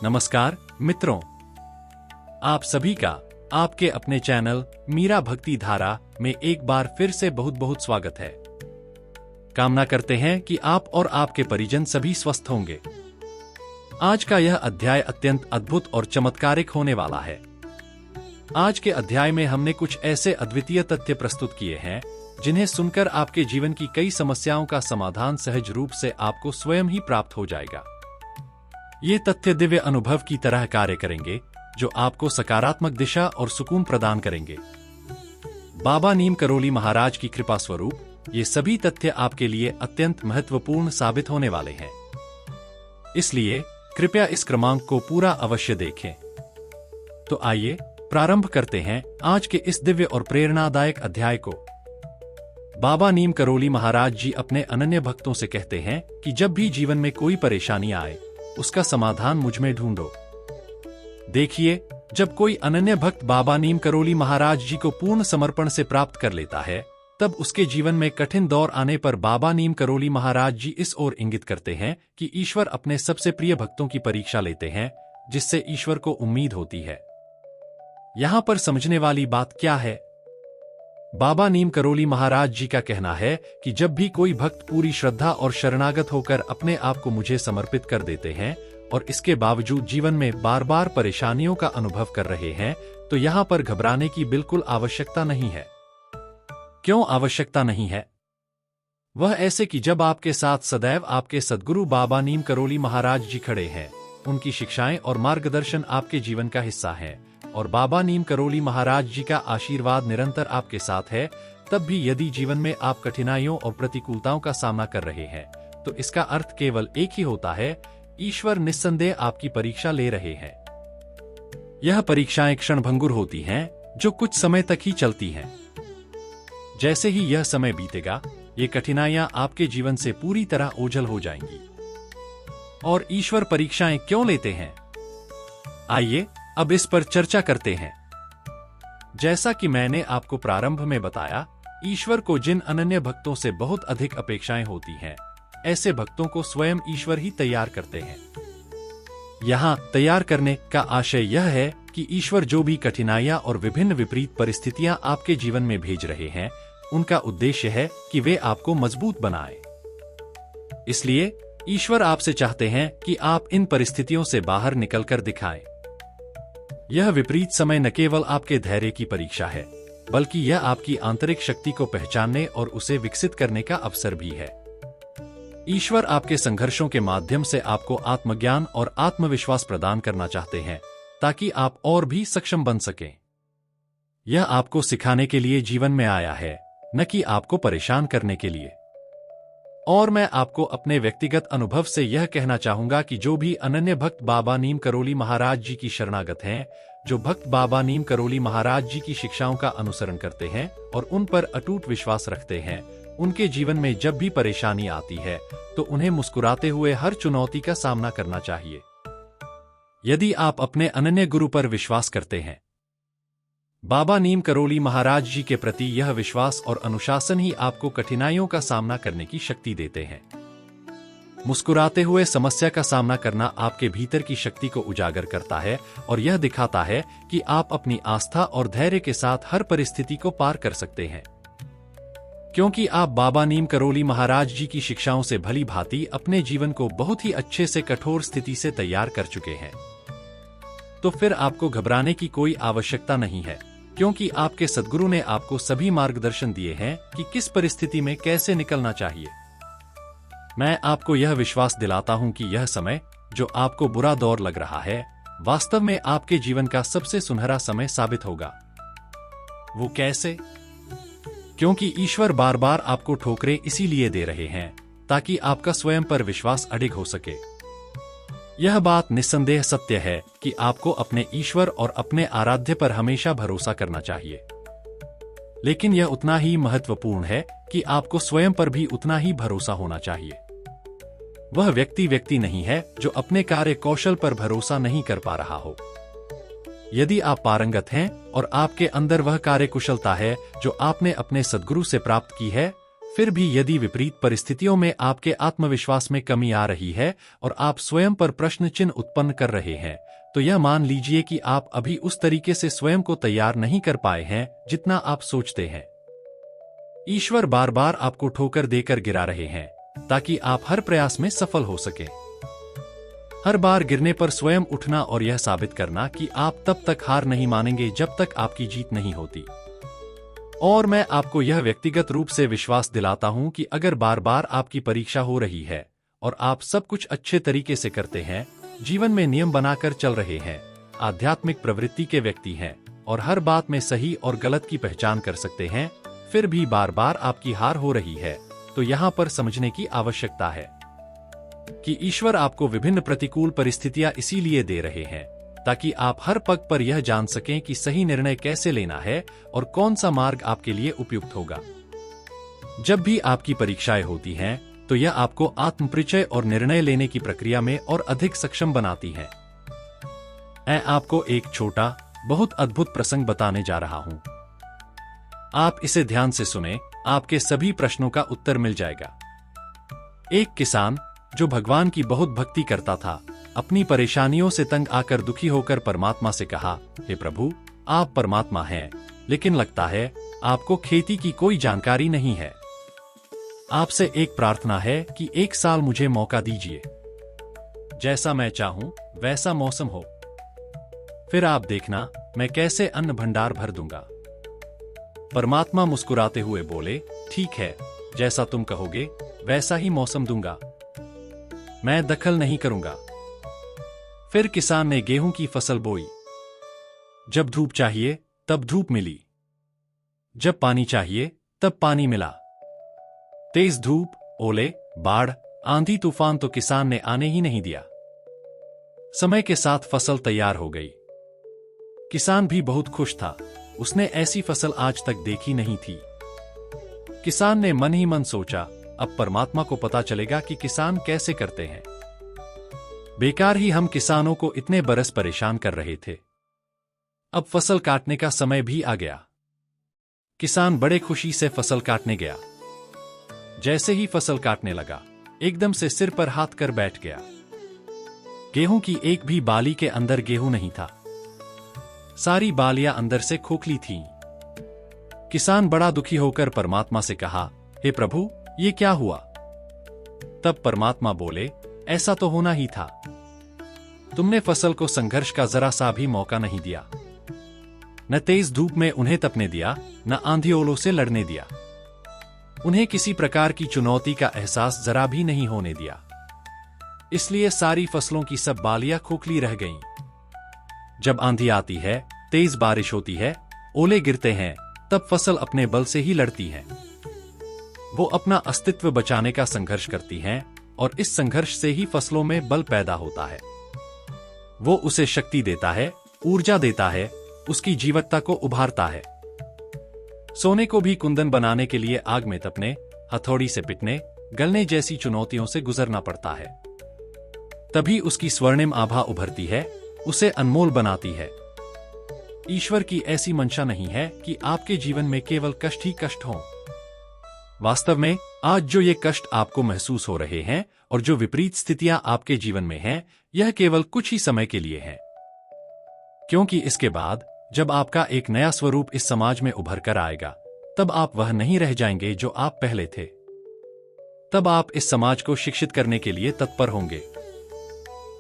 नमस्कार मित्रों, आप सभी का आपके अपने चैनल मीरा भक्ति धारा में एक बार फिर से बहुत बहुत स्वागत है। कामना करते हैं कि आप और आपके परिजन सभी स्वस्थ होंगे। आज का यह अध्याय अत्यंत अद्भुत और चमत्कारिक होने वाला है। आज के अध्याय में हमने कुछ ऐसे अद्वितीय तथ्य प्रस्तुत किए हैं जिन्हें सुनकर आपके जीवन की कई समस्याओं का समाधान सहज रूप से आपको स्वयं ही प्राप्त हो जाएगा। ये तथ्य दिव्य अनुभव की तरह कार्य करेंगे जो आपको सकारात्मक दिशा और सुकून प्रदान करेंगे। बाबा नीम करोली महाराज की कृपा स्वरूप ये सभी तथ्य आपके लिए अत्यंत महत्वपूर्ण साबित होने वाले हैं। इसलिए कृपया इस क्रमांक को पूरा अवश्य देखें। तो आइए प्रारंभ करते हैं आज के इस दिव्य और प्रेरणादायक अध्याय को। बाबा नीम करोली महाराज जी अपने अनन्य भक्तों से कहते हैं कि जब भी जीवन में कोई परेशानी आए उसका समाधान मुझ में ढूंढो। देखिए, जब कोई अनन्य भक्त बाबा नीम करोली महाराज जी को पूर्ण समर्पण से प्राप्त कर लेता है, तब उसके जीवन में कठिन दौर आने पर बाबा नीम करोली महाराज जी इस ओर इंगित करते हैं कि ईश्वर अपने सबसे प्रिय भक्तों की परीक्षा लेते हैं, जिससे ईश्वर को उम्मीद होती है। यहां पर समझने वाली बात क्या है? बाबा नीम करोली महाराज जी का कहना है कि जब भी कोई भक्त पूरी श्रद्धा और शरणागत होकर अपने आप को मुझे समर्पित कर देते हैं और इसके बावजूद जीवन में बार बार परेशानियों का अनुभव कर रहे हैं, तो यहाँ पर घबराने की बिल्कुल आवश्यकता नहीं है। क्यों आवश्यकता नहीं है? वह ऐसे कि जब आपके साथ सदैव आपके सद्गुरु बाबा नीम करोली महाराज जी खड़े हैं, उनकी शिक्षाएं और मार्गदर्शन आपके जीवन का हिस्सा है और बाबा नीम करोली महाराज जी का आशीर्वाद निरंतर आपके साथ है, तब भी यदि जीवन में आप कठिनाइयों और प्रतिकूलताओं का सामना कर रहे हैं, तो इसका अर्थ केवल एक ही होता है, ईश्वर निस्संदेह आपकी परीक्षा ले रहे हैं। यह परीक्षाएं क्षणभंगुर होती हैं, जो कुछ समय तक ही चलती हैं। जैसे ही यह समय बीतेगा, ये कठिनाइयां आपके जीवन से पूरी तरह ओझल हो जाएंगी। और ईश्वर परीक्षाएं क्यों लेते हैं? आइए अब इस पर चर्चा करते हैं। जैसा कि मैंने आपको प्रारंभ में बताया, ईश्वर को जिन अनन्य भक्तों से बहुत अधिक अपेक्षाएं होती हैं, ऐसे भक्तों को स्वयं ईश्वर ही तैयार करते हैं। यहाँ तैयार करने का आशय यह है कि ईश्वर जो भी कठिनाइयां और विभिन्न विपरीत परिस्थितियां आपके जीवन में भेज रहे हैं, उनका उद्देश्य है कि वे आपको मजबूत बनाएं। इसलिए ईश्वर आपसे चाहते हैं कि आप इन परिस्थितियों से बाहर निकलकर दिखाएं। यह विपरीत समय न केवल आपके धैर्य की परीक्षा है, बल्कि यह आपकी आंतरिक शक्ति को पहचानने और उसे विकसित करने का अवसर भी है। ईश्वर आपके संघर्षों के माध्यम से आपको आत्मज्ञान और आत्मविश्वास प्रदान करना चाहते हैं, ताकि आप और भी सक्षम बन सकें। यह आपको सिखाने के लिए जीवन में आया है, न कि आपको परेशान करने के लिए। और मैं आपको अपने व्यक्तिगत अनुभव से यह कहना चाहूंगा कि जो भी अनन्य भक्त बाबा नीम करोली महाराज जी की शरणागत हैं, जो भक्त बाबा नीम करोली महाराज जी की शिक्षाओं का अनुसरण करते हैं और उन पर अटूट विश्वास रखते हैं, उनके जीवन में जब भी परेशानी आती है, तो उन्हें मुस्कुराते हुए हर चुनौती का सामना करना चाहिए। यदि आप अपने अनन्य गुरु पर विश्वास करते हैं, बाबा नीम करोली महाराज जी के प्रति यह विश्वास और अनुशासन ही आपको कठिनाइयों का सामना करने की शक्ति देते हैं। मुस्कुराते हुए समस्या का सामना करना आपके भीतर की शक्ति को उजागर करता है और यह दिखाता है कि आप अपनी आस्था और धैर्य के साथ हर परिस्थिति को पार कर सकते हैं। क्योंकि आप बाबा नीम करोली महाराज जी की शिक्षाओं से भली भांति अपने जीवन को बहुत ही अच्छे से कठोर स्थिति से तैयार कर चुके हैं, तो फिर आपको घबराने की कोई आवश्यकता नहीं है, क्योंकि आपके सद्गुरु ने आपको सभी मार्गदर्शन दिए हैं कि किस परिस्थिति में कैसे निकलना चाहिए। मैं आपको यह विश्वास दिलाता हूं कि यह समय, जो आपको बुरा दौर लग रहा है, वास्तव में आपके जीवन का सबसे सुनहरा समय साबित होगा। वो कैसे? क्योंकि ईश्वर बार बार आपको ठोकरें इसीलिए दे रहे हैं ताकि आपका स्वयं पर विश्वास अडिग हो सके। यह बात निस्संदेह सत्य है कि आपको अपने ईश्वर और अपने आराध्य पर हमेशा भरोसा करना चाहिए, लेकिन यह उतना ही महत्वपूर्ण है कि आपको स्वयं पर भी उतना ही भरोसा होना चाहिए। वह व्यक्ति नहीं है जो अपने कार्य कौशल पर भरोसा नहीं कर पा रहा हो। यदि आप पारंगत हैं और आपके अंदर वह कार्य कुशलता है जो आपने अपने सद्गुरु से प्राप्त की है, फिर भी यदि विपरीत परिस्थितियों में आपके आत्मविश्वास में कमी आ रही है और आप स्वयं पर प्रश्न चिन्ह उत्पन्न कर रहे हैं, तो यह मान लीजिए कि आप अभी उस तरीके से स्वयं को तैयार नहीं कर पाए हैं जितना आप सोचते हैं। ईश्वर बार बार आपको ठोकर देकर गिरा रहे हैं ताकि आप हर प्रयास में सफल हो सके। हर बार गिरने पर स्वयं उठना और यह साबित करना कि आप तब तक हार नहीं मानेंगे जब तक आपकी जीत नहीं होती। और मैं आपको यह व्यक्तिगत रूप से विश्वास दिलाता हूं कि अगर बार बार आपकी परीक्षा हो रही है और आप सब कुछ अच्छे तरीके से करते हैं, जीवन में नियम बनाकर चल रहे हैं, आध्यात्मिक प्रवृत्ति के व्यक्ति हैं और हर बात में सही और गलत की पहचान कर सकते हैं, फिर भी बार बार आपकी हार हो रही है, तो यहाँ पर समझने की आवश्यकता है कि ईश्वर आपको विभिन्न प्रतिकूल परिस्थितियां इसीलिए दे रहे हैं ताकि आप हर पग पर यह जान सकें कि सही निर्णय कैसे लेना है और कौन सा मार्ग आपके लिए उपयुक्त होगा। जब भी आपकी परीक्षाएं होती हैं, तो यह आपको आत्मपरिचय और निर्णय लेने की प्रक्रिया में और अधिक सक्षम बनाती है। मैं आपको एक छोटा, बहुत अद्भुत प्रसंग बताने जा रहा हूं। आप इसे ध्यान से सुने, आपके सभी प्रश्नों का उत्तर मिल जाएगा। एक किसान जो भगवान की बहुत भक्ति करता था, अपनी परेशानियों से तंग आकर दुखी होकर परमात्मा से कहा, हे प्रभु, आप परमात्मा हैं, लेकिन लगता है आपको खेती की कोई जानकारी नहीं है। आपसे एक प्रार्थना है कि एक साल मुझे मौका दीजिए, जैसा मैं चाहूं वैसा मौसम हो, फिर आप देखना मैं कैसे अन्न भंडार भर दूंगा। परमात्मा मुस्कुराते हुए बोले, ठीक है, जैसा तुम कहोगे वैसा ही मौसम दूंगा, मैं दखल नहीं करूंगा। फिर किसान ने गेहूं की फसल बोई। जब धूप चाहिए तब धूप मिली, जब पानी चाहिए तब पानी मिला। तेज धूप, ओले, बाढ़, आंधी तूफान तो किसान ने आने ही नहीं दिया। समय के साथ फसल तैयार हो गई। किसान भी बहुत खुश था, उसने ऐसी फसल आज तक देखी नहीं थी। किसान ने मन ही मन सोचा, अब परमात्मा को पता चलेगा कि किसान कैसे करते हैं। बेकार ही हम किसानों को इतने बरस परेशान कर रहे थे। अब फसल काटने का समय भी आ गया। किसान बड़े खुशी से फसल काटने गया। जैसे ही फसल काटने लगा, एकदम से सिर पर हाथ कर बैठ गया। गेहूं की एक भी बाली के अंदर गेहूं नहीं था। सारी बालियां अंदर से खोखली थीं। किसान बड़ा दुखी होकर परमात्मा से कहा, हे प्रभु, ये क्या हुआ? तब परमात्मा बोले, ऐसा तो होना ही था। तुमने फसल को संघर्ष का जरा सा भी मौका नहीं दिया। न तेज धूप में उन्हें तपने दिया, न आंधी ओलों से लड़ने दिया। उन्हें किसी प्रकार की चुनौती का एहसास जरा भी नहीं होने दिया। इसलिए सारी फसलों की सब बालियां खोखली रह गईं। जब आंधी आती है, तेज बारिश होती है, ओले गिरते हैं, तब फसल अपने बल से ही लड़ती है। वो अपना अस्तित्व बचाने का संघर्ष करती हैं और इस संघर्ष से ही फसलों में बल पैदा होता है। वो उसे शक्ति देता है, ऊर्जा देता है, उसकी जीवटता को उभारता है। सोने को भी कुंदन बनाने के लिए आग में तपने, हथौड़ी से पिटने, गलने जैसी चुनौतियों से गुजरना पड़ता है। तभी उसकी स्वर्णिम आभा उभरती है, उसे अनमोल बनाती है। ईश्वर की ऐसी मंशा नहीं है कि आपके जीवन में केवल कष्ट ही कष्ट हों। वास्तव में आज जो ये कष्ट आपको महसूस हो रहे हैं और जो विपरीत स्थितियां आपके जीवन में हैं, यह केवल कुछ ही समय के लिए है। क्योंकि इसके बाद जब आपका एक नया स्वरूप इस समाज में उभर कर आएगा, तब आप वह नहीं रह जाएंगे जो आप पहले थे। तब आप इस समाज को शिक्षित करने के लिए तत्पर होंगे।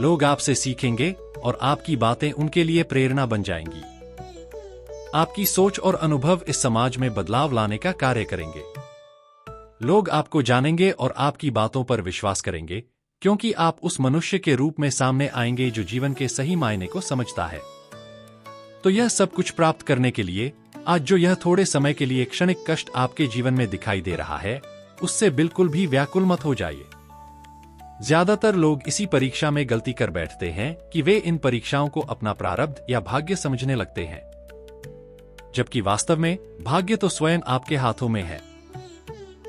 लोग आपसे सीखेंगे और आपकी बातें उनके लिए प्रेरणा बन जाएंगी। आपकी सोच और अनुभव इस समाज में बदलाव लाने का कार्य करेंगे। लोग आपको जानेंगे और आपकी बातों पर विश्वास करेंगे, क्योंकि आप उस मनुष्य के रूप में सामने आएंगे जो जीवन के सही मायने को समझता है। तो यह सब कुछ प्राप्त करने के लिए आज जो यह थोड़े समय के लिए क्षणिक कष्ट आपके जीवन में दिखाई दे रहा है, उससे बिल्कुल भी व्याकुल मत हो जाइए। ज्यादातर लोग इसी परीक्षा में गलती कर बैठते हैं कि वे इन परीक्षाओं को अपना प्रारब्ध या भाग्य समझने लगते हैं, जबकि वास्तव में भाग्य तो स्वयं आपके हाथों में है।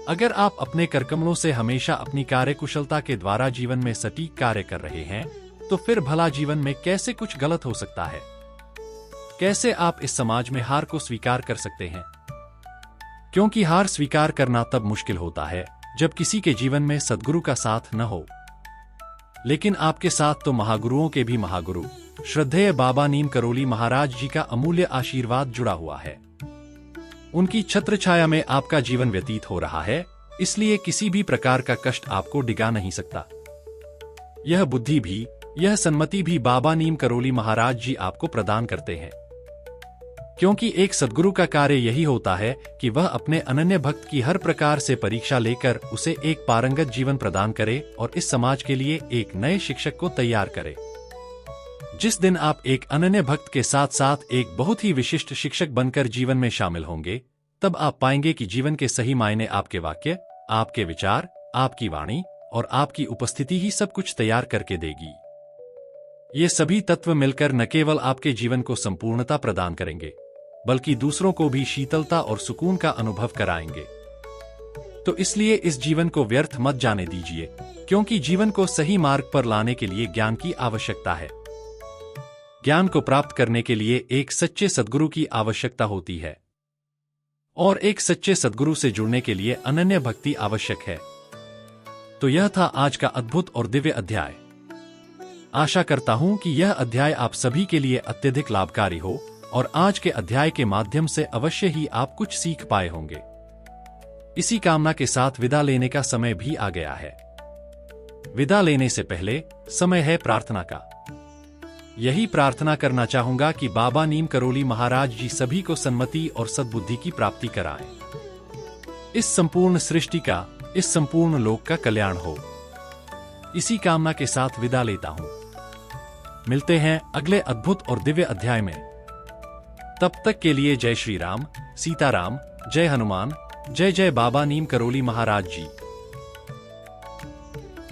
अगर आप अपने करकमलों से हमेशा अपनी कार्यकुशलता के द्वारा जीवन में सटीक कार्य कर रहे हैं, तो फिर भला जीवन में कैसे कुछ गलत हो सकता है? कैसे आप इस समाज में हार को स्वीकार कर सकते हैं? क्योंकि हार स्वीकार करना तब मुश्किल होता है जब किसी के जीवन में सद्गुरु का साथ न हो। लेकिन आपके साथ तो महागुरुओं के भी महागुरु श्रद्धेय बाबा नीम करोली महाराज जी का अमूल्य आशीर्वाद जुड़ा हुआ है। उनकी छत्र छाया में आपका जीवन व्यतीत हो रहा है, इसलिए किसी भी प्रकार का कष्ट आपको डिगा नहीं सकता। यह बुद्धि भी, यह सन्मति भी बाबा नीम करोली महाराज जी आपको प्रदान करते हैं, क्योंकि एक सद्गुरु का कार्य यही होता है कि वह अपने अनन्य भक्त की हर प्रकार से परीक्षा लेकर उसे एक पारंगत जीवन प्रदान करे और इस समाज के लिए एक नए शिक्षक को तैयार करे। जिस दिन आप एक अनन्य भक्त के साथ साथ एक बहुत ही विशिष्ट शिक्षक बनकर जीवन में शामिल होंगे, तब आप पाएंगे कि जीवन के सही मायने आपके वाक्य, आपके विचार, आपकी वाणी और आपकी उपस्थिति ही सब कुछ तैयार करके देगी। ये सभी तत्व मिलकर न केवल आपके जीवन को संपूर्णता प्रदान करेंगे, बल्कि दूसरों को भी शीतलता और सुकून का अनुभव कराएंगे। तो इसलिए इस जीवन को व्यर्थ मत जाने दीजिए, क्योंकि जीवन को सही मार्ग पर लाने के लिए ज्ञान की आवश्यकता है। ज्ञान को प्राप्त करने के लिए एक सच्चे सद्गुरु की आवश्यकता होती है, और एक सच्चे सद्गुरु से जुड़ने के लिए अनन्य भक्ति आवश्यक है। तो यह था आज का अद्भुत और दिव्य अध्याय। आशा करता हूं कि यह अध्याय आप सभी के लिए अत्यधिक लाभकारी हो और आज के अध्याय के माध्यम से अवश्य ही आप कुछ सीख पाए होंगे। इसी कामना के साथ विदा लेने का समय भी आ गया है। विदा लेने से पहले समय है प्रार्थना का। यही प्रार्थना करना चाहूंगा कि बाबा नीम करोली महाराज जी सभी को सन्मति और सद्बुद्धि की प्राप्ति कराएं। इस संपूर्ण सृष्टि का, इस संपूर्ण लोक का कल्याण हो। इसी कामना के साथ विदा लेता हूं। मिलते हैं अगले अद्भुत और दिव्य अध्याय में। तब तक के लिए जय श्री राम, सीताराम, जय हनुमान, जय जय बाबा नीम करोली महाराज जी।